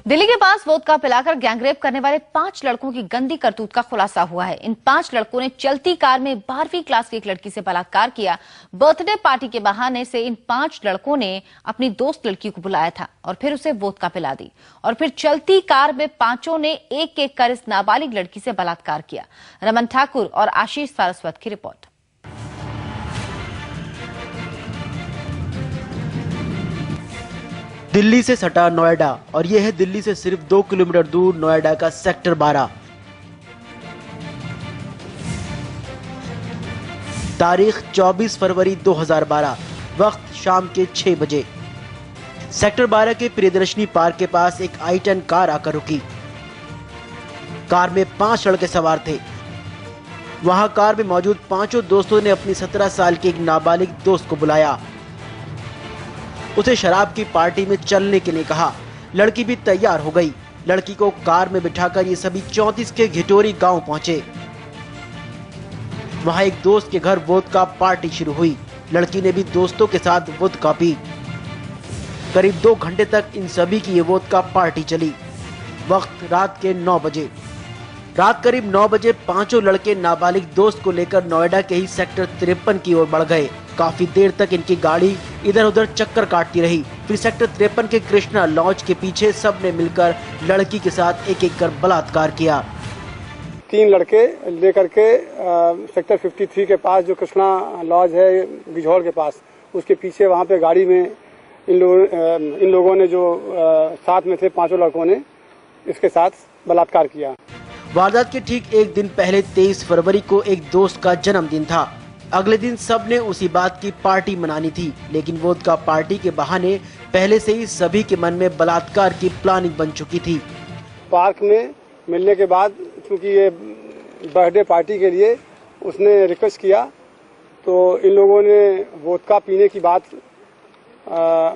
दिल्ली के पास वोदका पिलाकर गैंगरेप करने वाले 5 लड़कों की गंदी करतूत का खुलासा हुआ है। इन 5 लड़कों ने चलती कार में 12वीं क्लास की एक लड़की से बलात्कार किया। बर्थडे पार्टी के बहाने से इन 5 लड़कों ने अपनी दोस्त लड़की को बुलाया था और फिर उसे वोदका पिला दी और फिर चलती कार में पांचों ने एक एक कर इस नाबालिग लड़की से बलात्कार किया। रमन ठाकुर और आशीष सारस्वत की रिपोर्ट। दिल्ली से सटा नोएडा और यह है दिल्ली से सिर्फ 2 किलोमीटर दूर नोएडा का सेक्टर 12। तारीख 24 फरवरी 2012, वक्त शाम के 6 बजे। सेक्टर 12 के प्रियदर्शनी पार्क के पास एक i10 कार आकर रुकी। कार में 5 लड़के सवार थे। वहां कार में मौजूद पांचों दोस्तों ने अपनी 17 साल की एक नाबालिग दोस्त को बुलाया, उसे शराब की पार्टी में चलने के लिए कहा। लड़की भी तैयार हो गई। लड़की को कार में बिठाकर ये सभी 34 के घिटोरी गांव पहुंचे। वहां एक दोस्त के घर वोदका पार्टी शुरू हुई। लड़की ने भी दोस्तों के साथ वोदका पी। करीब 2 घंटे तक इन सभी की ये वोदका पार्टी चली। वक्त रात के 9 बजे। रात करीब 9 बजे पांचों लड़के नाबालिग दोस्त को लेकर नोएडा के ही सेक्टर 53 की ओर बढ़ गए। काफी देर तक इनकी गाड़ी इधर उधर चक्कर काटती रही। फिर सेक्टर 53 के कृष्णा लॉज के पीछे सबने मिलकर लड़की के साथ एक एक कर बलात्कार किया। 3 लड़के लेकर के सेक्टर 53 के पास जो कृष्णा लॉज है बिझौर के पास, उसके पीछे वहां पे गाड़ी में इन लोगों ने जो साथ में थे 5 लड़कों ने इसके साथ बलात्कार किया। वारदात के ठीक एक दिन पहले 23 फरवरी को एक दोस्त का जन्मदिन था। अगले दिन सबने उसी बात की पार्टी मनानी थी, लेकिन वोदका पार्टी के बहाने पहले से ही सभी के मन में बलात्कार की प्लानिंग बन चुकी थी। पार्क में मिलने के बाद क्योंकि ये बर्थडे पार्टी के लिए उसने रिक्वेस्ट किया, तो इन लोगों ने वोदका पीने की बात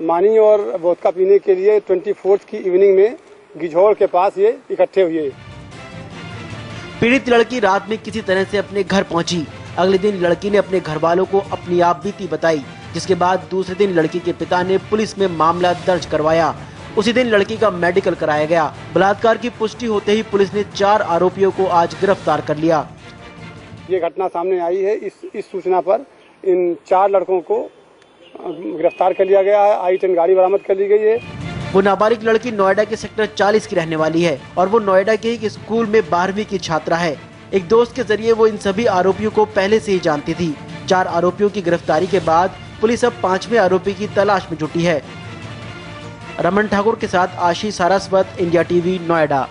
मानी और वोदका पीने के लिए 24 की इवनिंग में गिझौर के पास ये इकट्ठे हुए। पीड़ित लड़की रात में किसी तरह से अपने घर पहुंची। अगले दिन लड़की ने अपने घर वालों को अपनी आप बीती बताई, जिसके बाद दूसरे दिन लड़की के पिता ने पुलिस में मामला दर्ज करवाया। उसी दिन लड़की का मेडिकल कराया गया। बलात्कार की पुष्टि होते ही पुलिस ने 4 आरोपियों को आज गिरफ्तार कर लिया। ये घटना सामने आई है। इस सूचना पर इन 4 लड़कों को गिरफ्तार कर लिया गया है। i10 गाड़ी बरामद कर ली गई है। वो नाबालिग लड़की नोएडा के सेक्टर 40 की रहने वाली है और वो नोएडा के एक स्कूल में 12वीं की छात्रा है। एक दोस्त के जरिए वो इन सभी आरोपियों को पहले से ही जानती थी। 4 आरोपियों की गिरफ्तारी के बाद पुलिस अब 5वें आरोपी की तलाश में जुटी है। रमन ठाकुर के साथ आशीष सारस्वत, इंडिया टीवी, नोएडा।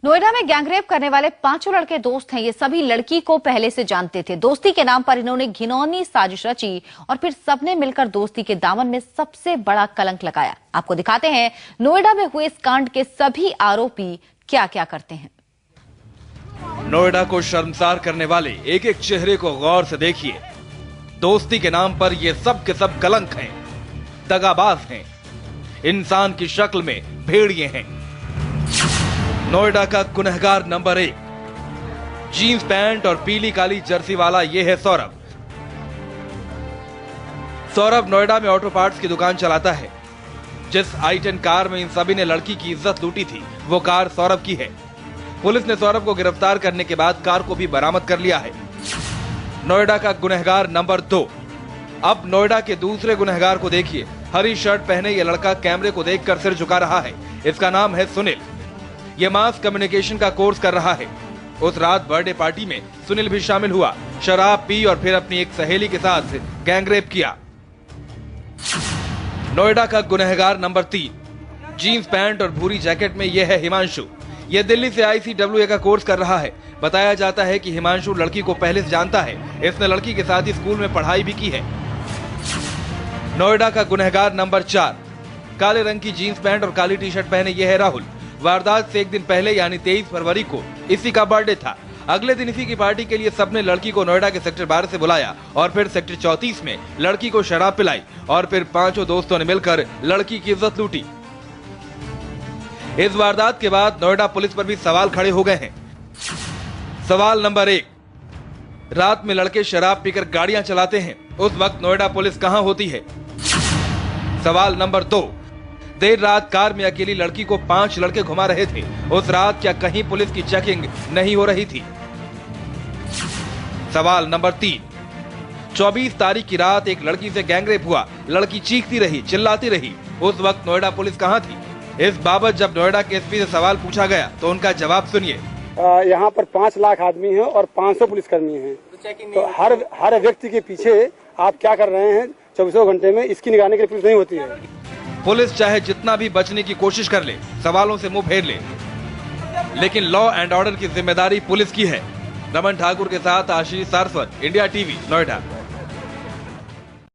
नोएडा में गैंगरेप करने वाले 5 लड़के दोस्त हैं। ये सभी लड़की को पहले से जानते थे। दोस्ती के नाम पर इन्होंने घिनौनी साजिश रची और फिर सबने मिलकर दोस्ती के दामन में सबसे बड़ा कलंक लगाया। आपको दिखाते हैं नोएडा में हुए इस कांड के सभी आरोपी क्या क्या करते हैं। नोएडा को शर्मसार करने वाले एक एक चेहरे को गौर से देखिए। दोस्ती के नाम पर ये सब के सब कलंक हैं, दगाबाज हैं, इंसान की शक्ल में भेड़िए हैं। नोएडा का गुनहगार नंबर 1, जीन्स पैंट और पीली काली जर्सी वाला ये है सौरभ। सौरभ नोएडा में ऑटो पार्ट्स की दुकान चलाता है। जिस i10 कार में इन सभी ने लड़की की इज्जत लूटी थी, वो कार सौरभ की है। पुलिस ने सौरभ को गिरफ्तार करने के बाद कार को भी बरामद कर लिया है। नोएडा का गुनहगार नंबर 2। अब नोएडा के दूसरे गुनहगार को देखिए। हरी शर्ट पहने ये लड़का कैमरे को देखकर सिर झुका रहा है। इसका नाम है सुनील। ये मास कम्युनिकेशन का कोर्स कर रहा है। उस रात बर्थडे पार्टी में सुनील भी शामिल हुआ। शराब पी और फिर अपनी एक सहेली के साथ गैंगरेप किया। नोएडा का गुनहगार नंबर 3, जीन्स पैंट और भूरी जैकेट में यह है हिमांशु। यह दिल्ली से ICWA का कोर्स कर रहा है। बताया जाता है कि हिमांशु लड़की को पहले से जानता है। इसने लड़की के साथ ही स्कूल में पढ़ाई भी की है। नोएडा का गुनहगार नंबर 4, काले रंग की जीन्स पैंट और काली टी-शर्ट पहने यह है राहुल। वारदात से एक दिन पहले यानी 23 फरवरी को इसी का बर्थडे था। अगले दिन इसी की पार्टी के लिए सबने लड़की को नोएडा के सेक्टर 12 से बुलाया और फिर सेक्टर 34 में लड़की को शराब पिलाई और फिर 5 दोस्तों ने मिलकर लड़की की इज्जत लूटी। इस वारदात के बाद नोएडा पुलिस पर भी सवाल खड़े हो गए हैं। सवाल नंबर 1, रात में लड़के शराब पीकर गाड़ियां चलाते हैं, उस वक्त नोएडा पुलिस कहां होती है? सवाल नंबर 2, देर रात कार में अकेली लड़की को 5 लड़के घुमा रहे थे। उस रात क्या कहीं पुलिस की चेकिंग नहीं हो रही थी? सवाल नंबर 3, 24 तारीख की रात एक लड़की से गैंगरेप हुआ। लड़की चीखती रही, चिल्लाती रही। उस वक्त नोएडा पुलिस कहां थी? इस बाबत जब नोएडा के एसपी से सवाल पूछा गया तो उनका जवाब सुनिए। यहाँ पर 5 लाख आदमी हैं और 500 पुलिसकर्मी हैं, तो हर व्यक्ति के पीछे आप क्या कर रहे हैं 24 घंटे में, इसकी निगरानी के लिए पुलिस नहीं होती है। पुलिस चाहे जितना भी बचने की कोशिश कर ले, सवालों से मुंह फेर ले, लेकिन लॉ एंड ऑर्डर की जिम्मेदारी पुलिस की है। रमन ठाकुर के साथ आशीष सारस्वत, इंडिया टीवी, नोएडा।